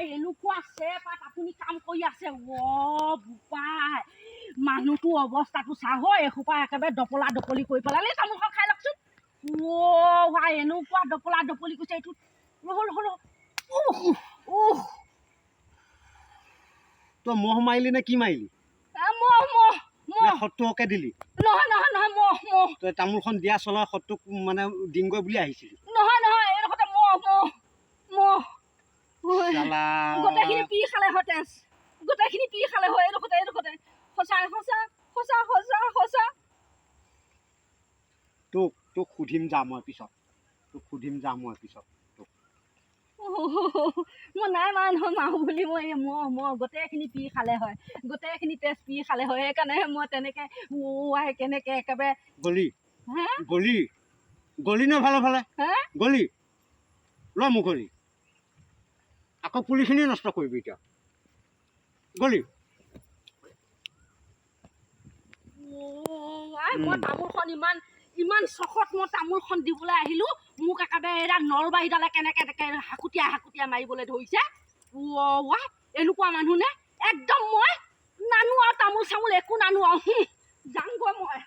এনেকুৱা চেপাত আপুনি কাম কৰি আছে বোপাই মানুহটো অৱস্থাটো চাহ এসোপা একেবাৰে দপলা দপলি কৰি পেলালে তামোলখন খাই লওকচোন ভাই এনেকুৱা দপলা দপলি কৰিছে এইটো তই মহ মাৰিলি নে কি মাৰিলি সত্তৰকে দিলি নহয় নহয় নহয় মহ মহ তই তামোলখন দিয়া চলা সত্তৰক মানে ডিংগৈ বুলি আহিছিলি নহয় নহয় এইডোখৰতে মহ মহ মহ গোটেইখিনি পি খালে হয় তেজ গোটেইখিনি পি খালে হয় এইডোখৰতে সঁচা সঁচা সঁচা সঁচা সঁচা তোক সুধিম যাম মই পিছত মই নাই মাৰা নহয় মাৰো বুলি মই মহ গোটেইখিনি পি খালে হয় গোটেইখিনি তেজ পি খালে হয় সেইকাৰণেহে মই তেনেকে কেনেকে একেবাৰে গলি ন ভালে গলি ল মোক গলি আকৌ পুলিখিনি নষ্ট কৰিবি এতিয়া গলি মই তামোলখন ইমান চখত মই তামোলখন দিবলৈ আহিলো মোক একেবাৰে এৰা নলবাৰীডালে কেনেকে হাকুটিয়াই মাৰিবলৈ ধৰিছে এনেকুৱা মানুহ নে একদম মই নানো আৰু তামোল চামোল একো নানো আৰু যামগৈ মই